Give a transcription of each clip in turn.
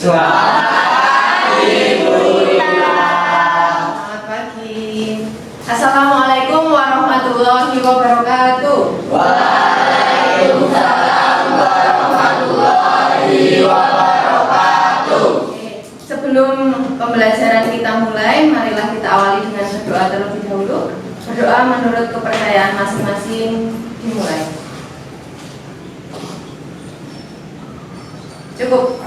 Selamat pagi. Assalamualaikum warahmatullahi wabarakatuh. Waalaikumsalam warahmatullahi wabarakatuh. Sebelum pembelajaran kita mulai, marilah kita awali dengan berdoa terlebih dahulu. Berdoa menurut kepercayaan masing-masing dimulai. Cukup.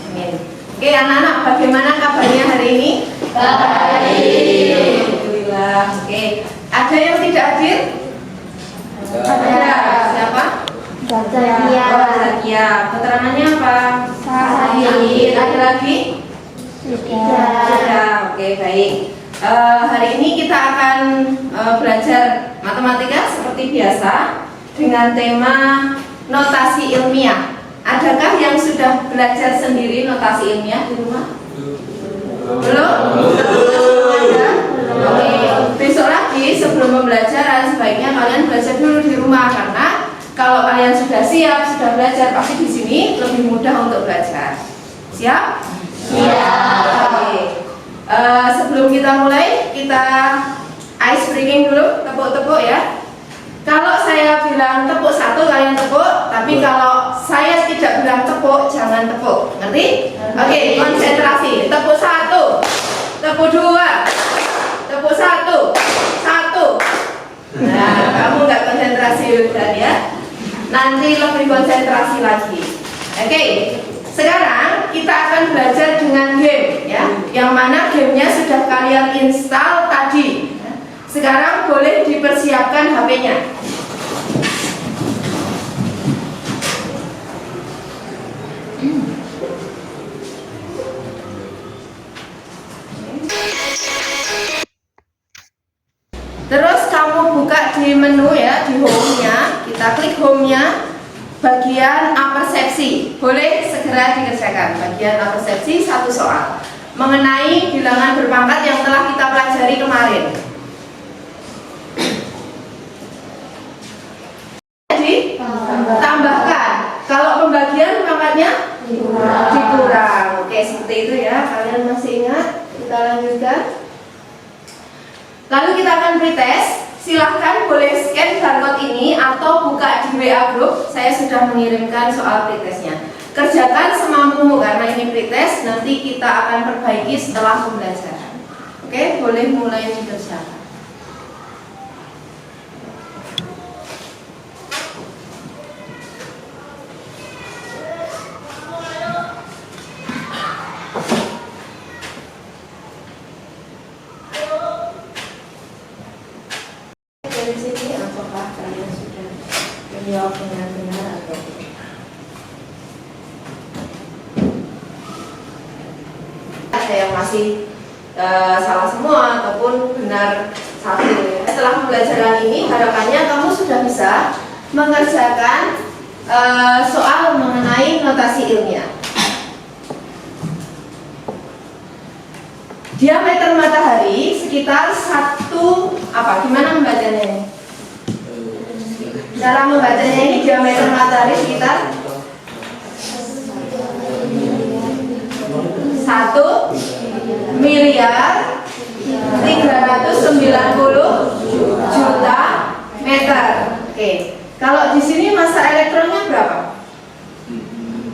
Amin. Oke, anak-anak, bagaimana kabarnya hari ini? Baik. Alhamdulillah. Oke, ada yang tidak hadir? Ada. Siapa? Zakia. Oh, Zakia. Keterangannya apa? Hadir. Ada lagi? Sudah. Oke, baik. Hari ini kita akan belajar matematika seperti biasa dengan tema notasi ilmiah. Adakah yang sudah belajar sendiri notasi ilmiah di rumah? Belum? Ada? Oke. Besok lagi sebelum pembelajaran sebaiknya kalian belajar dulu di rumah, karena kalau kalian sudah siap, sudah belajar, pasti di sini lebih mudah untuk belajar. Siap? Siap. Oke. Sebelum kita mulai, kita ice breaking dulu, tepuk-tepuk ya. Kalau saya bilang tepuk satu, kalian tepuk. Tapi kalau saya tidak bilang tepuk, jangan tepuk. Ngerti? Oke, konsentrasi. Tepuk satu, tepuk dua, tepuk satu, satu. Nah, kamu nggak konsentrasi kan ya? Nanti lebih konsentrasi lagi. Oke. Sekarang kita akan belajar dengan game ya, yang mana gamenya sudah kalian install tadi. Sekarang boleh dipersiapkan HP-nya. Terus kamu buka di menu ya, di home-nya. Kita klik home-nya. Bagian apersepsi, boleh segera dikerjakan. Bagian apersepsi, satu soal mengenai bilangan berpangkat yang telah kita pelajari kemarin. Jadi tambahkan. Kalau pembagian pangkatnya dikurang. Oke, seperti itu ya. Kalian masih ingat? Kita lanjutkan. Lalu kita akan pretest. Silahkan boleh scan barcode ini atau buka di WA group. Saya sudah mengirimkan soal pretestnya. Kerjakan semampumu karena ini pretest. Nanti kita akan perbaiki setelah pembelajaran. Oke, boleh mulai dikerjakan. Dari sini apakah kalian sudah menjawab dengan benar atau tidak? Ada yang masih salah semua ataupun benar satu. Setelah pembelajaran ini harapannya kamu sudah bisa mengerjakan soal mengenai notasi ilmiah. Diameter matahari sekitar satu apa? Gimana membacanya ini? Cara membacanya ini diameter matahari sekitar 1.390.000.000 meter. Oke. Kalau di sini massa elektronnya berapa?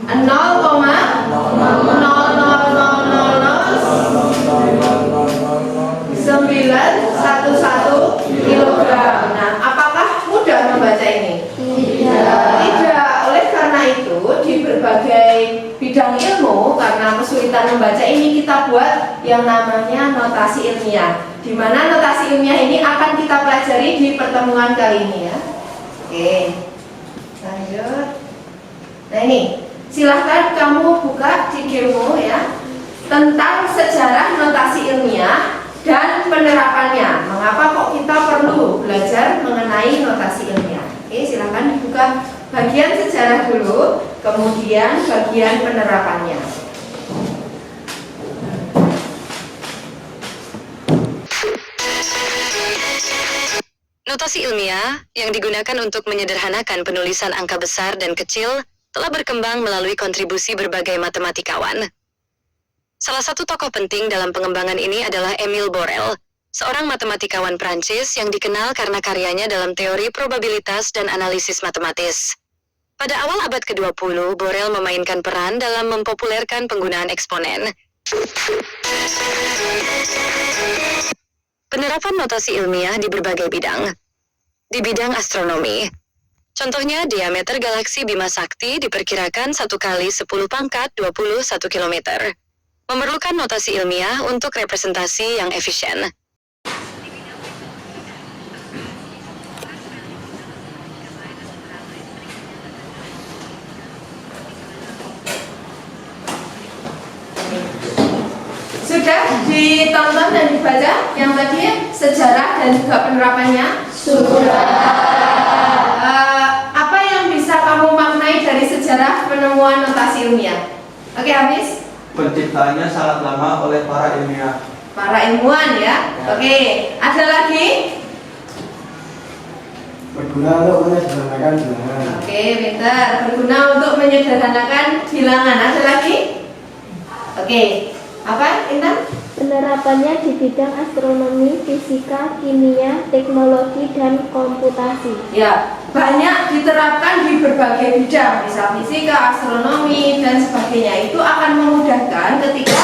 0,0000911 kilogram. Nah, apakah mudah membaca ini? Tidak. Oleh karena itu, di berbagai bidang ilmu, karena kesulitan membaca ini, kita buat yang namanya notasi ilmiah. Di mana notasi ilmiah ini akan kita pelajari di pertemuan kali ini ya. Oke. Lanjut. Nah ini, silahkan kamu buka di gamemu ya, tentang sejarah notasi ilmiah dan penerapannya. Mengapa kok kita perlu belajar mengenai notasi ilmiah? Oke, silahkan dibuka bagian sejarah dulu, kemudian bagian penerapannya. Notasi ilmiah yang digunakan untuk menyederhanakan penulisan angka besar dan kecil telah berkembang melalui kontribusi berbagai matematikawan. Salah satu tokoh penting dalam pengembangan ini adalah Émile Borel, seorang matematikawan Prancis yang dikenal karena karyanya dalam teori probabilitas dan analisis matematis. Pada awal abad ke-20, Borel memainkan peran dalam mempopulerkan penggunaan eksponen. Penerapan notasi ilmiah di berbagai bidang. Di bidang astronomi, contohnya diameter galaksi Bima Sakti diperkirakan 1 kali 10 pangkat 21 km. Memerlukan notasi ilmiah untuk representasi yang efisien. Sudah ditonton dan dibaca yang tadi sejarah dan juga penerapannya? Sudah. Apa yang bisa kamu maknai dari sejarah penemuan notasi ilmiah? Oke, Hafiz? Penciptaannya sangat lama oleh para ilmiah. Para ilmuwan ya? Oke, ada lagi? Berguna untuk menyederhanakan bilangan. Oke, pintar. Berguna untuk menyederhanakan bilangan. Ada lagi? Oke, apa, Intan? Penerapannya di bidang astronomi, fisika, kimia, teknologi, dan komputasi. Ya, banyak diterapkan di berbagai bidang, misal fisika, astronomi, dan sebagainya. Itu akan memudahkan ketika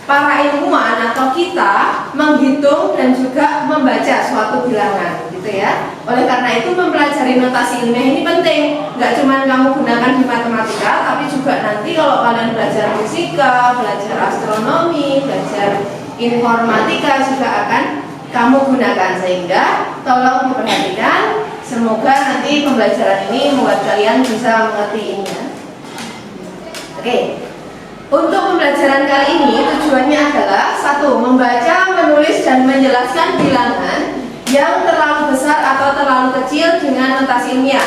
para ilmuwan atau kita menghitung dan juga membaca suatu bilangan, gitu ya. Oleh karena itu mempelajari notasi ilmiah ini penting. Nggak cuma kamu gunakan di matematika, tapi juga nanti kalau kalian belajar fisika, belajar astronomi, belajar informatika juga akan kamu gunakan. Sehingga tolong diperhatikan. Semoga nanti pembelajaran ini membuat kalian bisa mengerti ini ya. Oke. Untuk pembelajaran kali ini tujuannya adalah 1. Membaca, menulis, dan menjelaskan bilangan yang terlalu besar atau terlalu kecil dengan notasi ilmiah.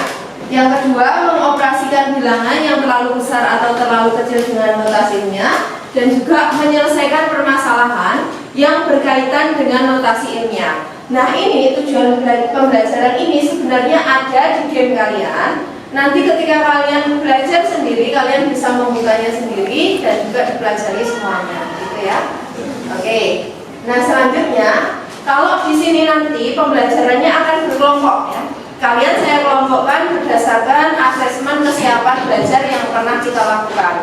Yang kedua, mengoperasikan bilangan yang terlalu besar atau terlalu kecil dengan notasi ilmiah, dan juga menyelesaikan permasalahan yang berkaitan dengan notasi ilmiah. Nah, ini tujuan pembelajaran ini sebenarnya ada di game kalian. Nanti ketika kalian belajar sendiri, kalian bisa membukanya sendiri dan juga dipelajari semuanya, gitu ya. Oke. Nah, selanjutnya, kalau di sini nanti pembelajarannya akan berkelompok ya. Kalian saya kelompokkan berdasarkan asesmen kesiapan belajar yang pernah kita lakukan.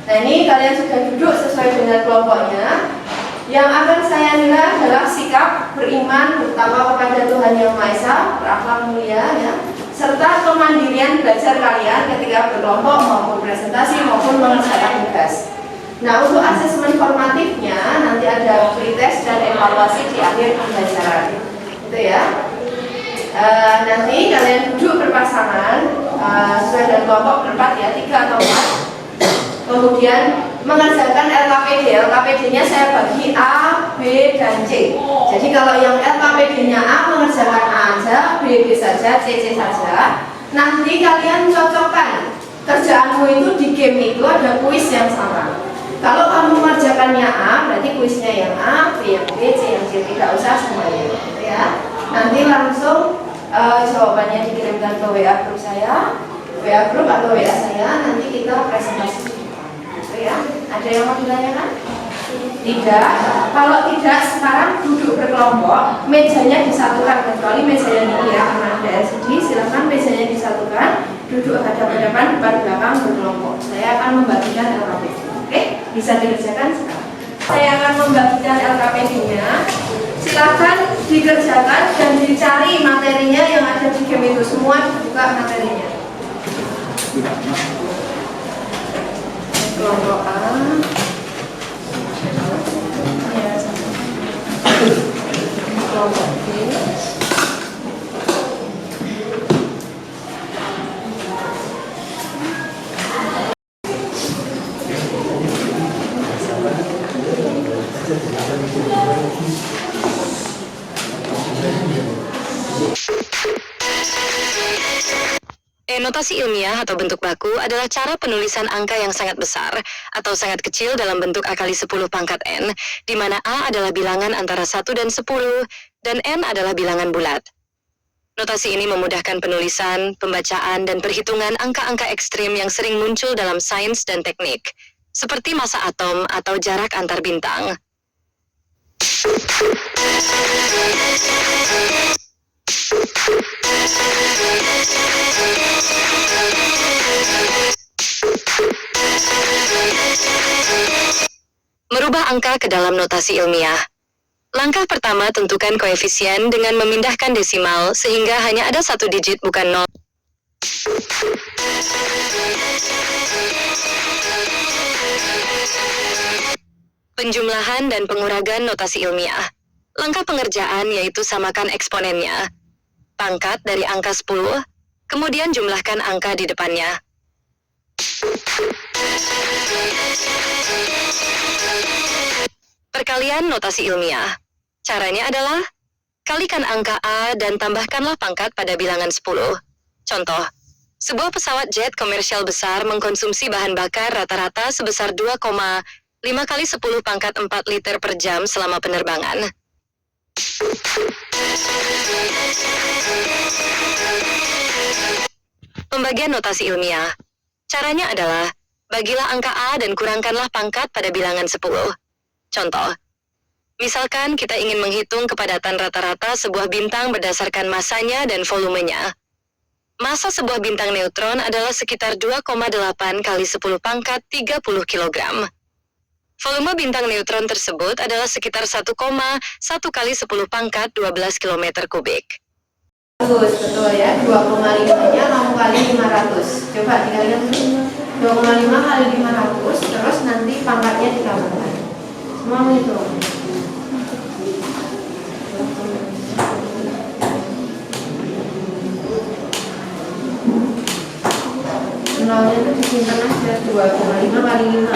Nah, ini kalian sudah duduk sesuai dengan kelompoknya. Yang akan saya nilai adalah sikap beriman terutama kepada Tuhan Yang Maha Esa, berakhlak mulia ya, serta kemandirian belajar kalian ketika berkelompok maupun presentasi maupun mengerjakan tugas. Nah, untuk asesmen formatifnya nanti ada pretest dan evaluasi di akhir pembelajaran, gitu ya. Nanti kalian duduk berpasangan sesuai dengan kelompok berempat ya, 3 atau 4. Kemudian mengerjakan LKPD. LKPD-nya saya bagi A, B, dan C. Jadi kalau yang LKPD-nya A mengerjakan A aja, B, B saja, C, C saja. Nanti kalian cocokkan kerjaanmu itu di game itu ada kuis yang sama. Kalau kamu mengerjakannya A, berarti kuisnya yang A, B yang B, C yang C. Tidak usah semuanya, gitu ya. Nanti langsung jawabannya dikirimkan ke WA group saya, WA group atau WA saya. Nanti kita presentasi. Ya, ada yang mau ditanyakan? Tidak. Kalau tidak, sekarang duduk berkelompok, mejanya disatukan kecuali mejanya ini ya, karena ada LCD. Silakan mejanya disatukan, duduk hadap-hadapan, depan belakang berkelompok. Saya akan membagikan LKPD. Oke, bisa dikerjakan sekarang. Saya akan membagikan LKPD-nya. Silakan dikerjakan dan dicari materinya yang ada di game itu. Semua dibuka materinya. Kelompok A ya, kelompok B, Notasi ilmiah atau bentuk baku adalah cara penulisan angka yang sangat besar atau sangat kecil dalam bentuk akali 10 pangkat n, di mana A adalah bilangan antara 1 dan 10, dan n adalah bilangan bulat. Notasi ini memudahkan penulisan, pembacaan, dan perhitungan angka-angka ekstrim yang sering muncul dalam sains dan teknik. seperti massa atom atau jarak antar bintang. Merubah angka ke dalam notasi ilmiah. Langkah pertama, tentukan koefisien dengan memindahkan desimal sehingga hanya ada satu digit bukan 0. Penjumlahan dan penguragan notasi ilmiah. Langkah pengerjaan yaitu samakan eksponennya. Pangkat dari angka 10, kemudian jumlahkan angka di depannya. Perkalian notasi ilmiah. Caranya adalah, kalikan angka A dan tambahkanlah pangkat pada bilangan 10. Contoh, sebuah pesawat jet komersial besar mengkonsumsi bahan bakar rata-rata sebesar 2,5 kali 10 pangkat 4 liter per jam selama penerbangan. Pembagian notasi ilmiah. Caranya adalah, bagilah angka A dan kurangkanlah pangkat pada bilangan 10. Contoh, misalkan kita ingin menghitung kepadatan rata-rata sebuah bintang berdasarkan masanya dan volumenya. Massa sebuah bintang neutron adalah sekitar 2,8 kali 10 pangkat 30 kg. Volume bintang neutron tersebut adalah sekitar 1,1 kali 10 pangkat 12 km kubik. Bagus, betul ya. 2,5-nya kamu kali 500. Coba dikalikan dulu. 2,5 kali 500, terus nanti pangkatnya ditambahkan. Semua menghitung. Nolnya itu disimpan aja. 2,5 kali 5.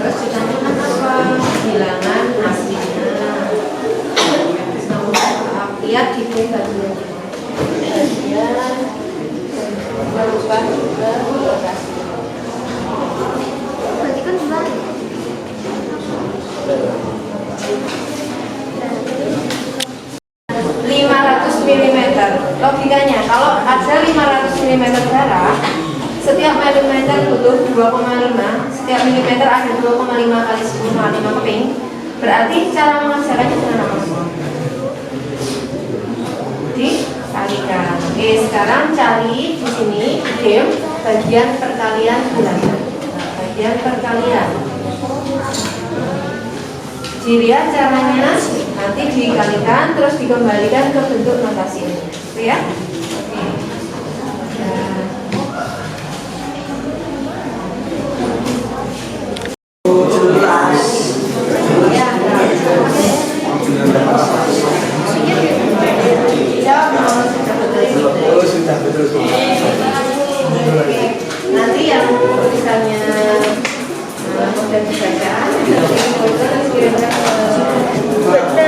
Terus ditanyakan apa? Bilangan aslinya. Lihat di bagian. Kemudian berubah juga lokasi. Berarti kan balik. 500 mm. Logikanya, kalau ada 500 mm darah, setiap milimeter butuh 2,5. Setiap milimeter ada 2,5 kali 10 kali 5 keping. Berarti cara mengerjakannya dengan apa? Dikalikan. Oke, sekarang cari di sini game bagian perkalian bilangan. Bagian perkalian. Dilihat caranya, nanti dikalikan terus dikembalikan ke bentuk notasi ini. Itu ya. Oke. Ya, Sudah betul. nanti yang tulisannya mudah dibaca, terus kira-kira ke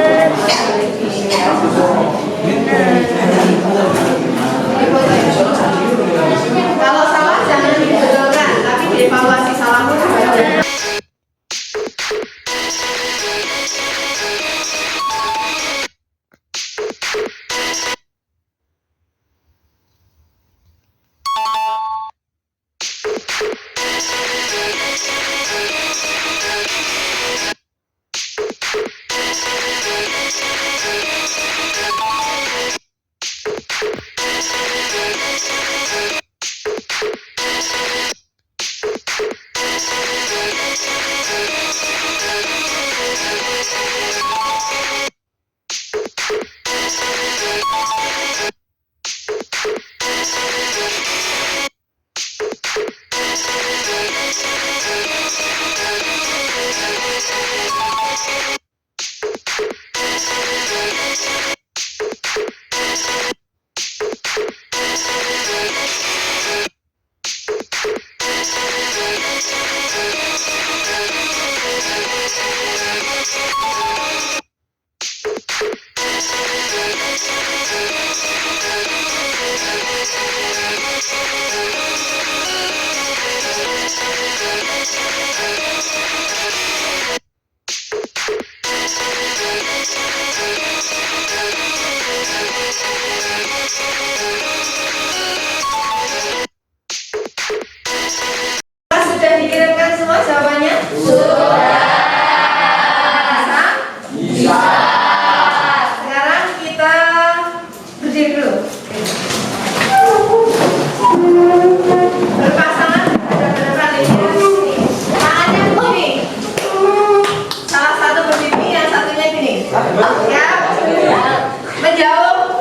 menjauh,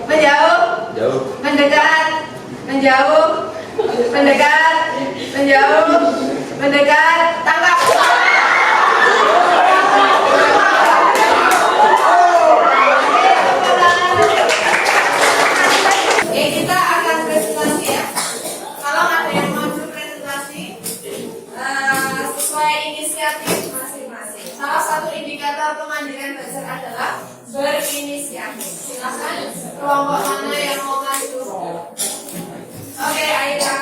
menjauh, Jauh. mendekat, menjauh, mendekat, menjauh, mendekat, tangkap. Oke, kita akan presentasi ya. Kalau ada yang mau presentasi, sesuai inisiatif masing-masing. Salah satu indikator kemandirian belajar adalah berinisiatif. Silakan kelompok mana yang mau maju. Oke, Aida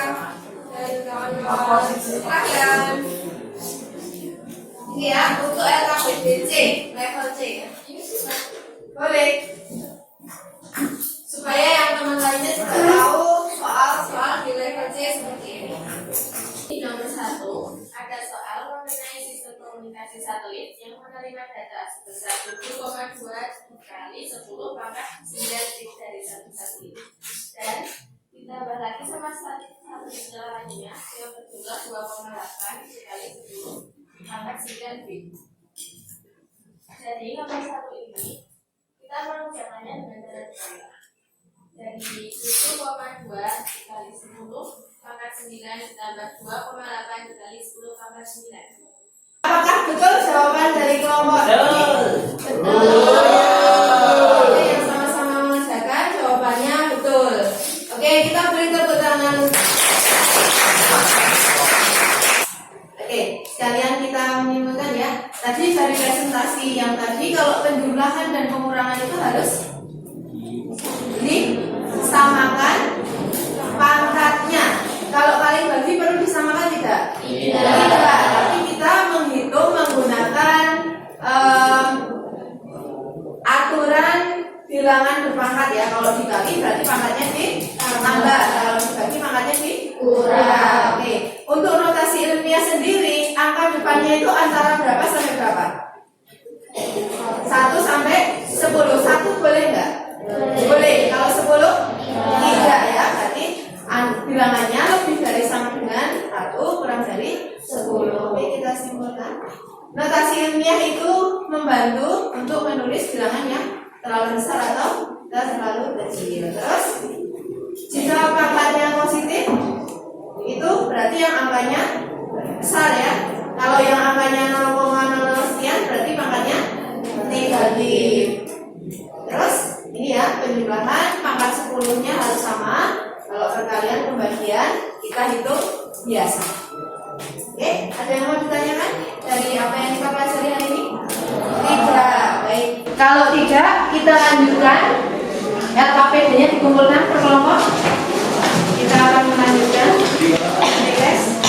dan kawan-kawan silakan. Ini ya untuk LKPD C, level C. Boleh. Supaya yang teman lainnya juga tahu soal-soal di level C seperti ini. Di nomor 1 ada soal mengenai sistem komunikasi satelit yang menerima data sebesar 7,2 kali 10 pangkat 9 dik dari satu satelit. Dan ditambah lagi sama satelit lainnya yang berjumlah 2,8 dikali 10 pangkat 9 dik. Jadi nomor 1 ini kita mengerjakannya dengan cara dibalik. Dari 7,2 dikali 10 pangkat 9 ditambah 2,8 dikali 10 pangkat 9. Apakah betul jawaban dari kelompok ini? Betul. Oke, yang sama-sama mengerjakan jawabannya betul. Oke, kita beri tepuk tangan. Oke, sekalian kita menyimpulkan ya. Tadi dari presentasi yang tadi kalau penjumlahan dan pengurangan itu harus disamakan pangkatnya. Kalau kali bagi perlu disamakan tidak? Tidak. Tapi kita menghitung menggunakan aturan bilangan berpangkat ya. Kalau dikali berarti pangkatnya ditambah. Kalau dibagi pangkatnya dikurang. Oke. Untuk notasi ilmiah sendiri, angka depannya itu antara berapa sampai berapa? 1 sampai 10. 1 boleh nggak? Boleh. Kalau 10 tidak ya, berarti bilangannya lebih dari sama dengan 1 kurang dari 10. Oke, kita simpulkan. Notasi ilmiah itu membantu untuk menulis bilangan yang terlalu besar atau terlalu kecil. Terus jika pangkatnya positif, itu berarti yang angkanya besar ya. Kalau yang angkanya 0,00 sekian berarti pangkatnya negatif. Terus ini ya penjumlahan pangkat 10-nya harus sama. Kalau perkalian pembagian kita hitung biasa. Oke, ada yang mau ditanyakan dari apa yang kita pelajari hari ini? Tidak. Baik. Kalau tidak, kita lanjutkan. LKPD-nya dikumpulkan per kelompok. Kita akan melanjutkan. Oke, guys.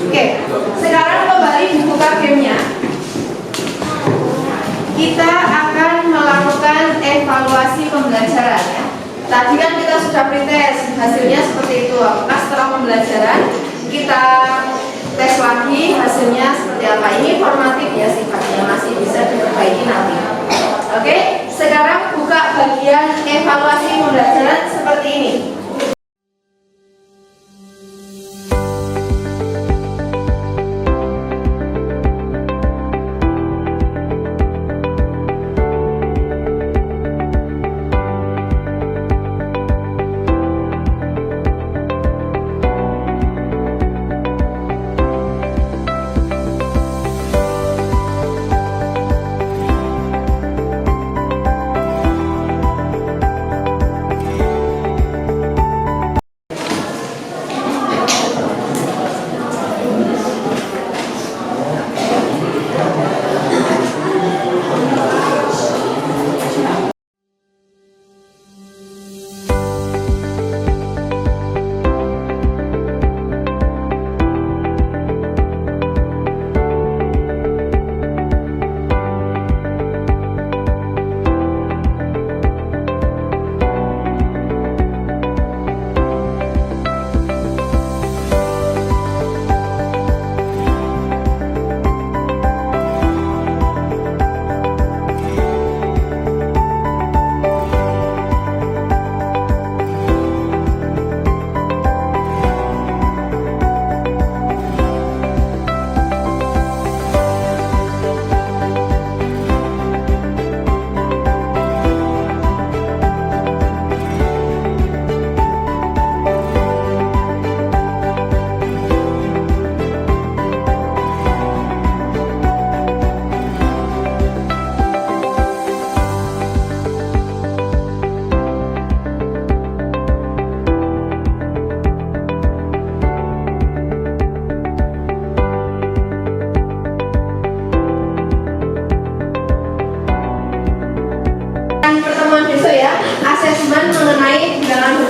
Oke, sekarang kembali dibuka gamenya. Kita akan melakukan evaluasi pembelajaran ya. Tadi kan kita sudah pretest, hasilnya seperti itu. Apakah setelah pembelajaran kita tes lagi hasilnya seperti apa? Ini formatif ya sifatnya, masih bisa diperbaiki nanti. Oke, sekarang buka bagian evaluasi pembelajaran seperti ini.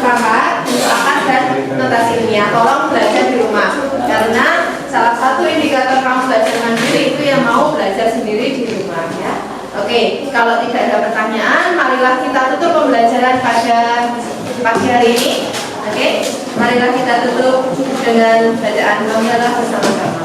pangkat, bentuk akar, dan notasi ilmiah. Tolong belajar di rumah, karena salah satu indikator kamu belajar mandiri itu yang mau belajar sendiri di rumah ya. Oke, kalau tidak ada pertanyaan, marilah kita tutup pembelajaran pada pagi hari ini. Oke, marilah kita tutup dengan bacaan hamdalah bersama-sama.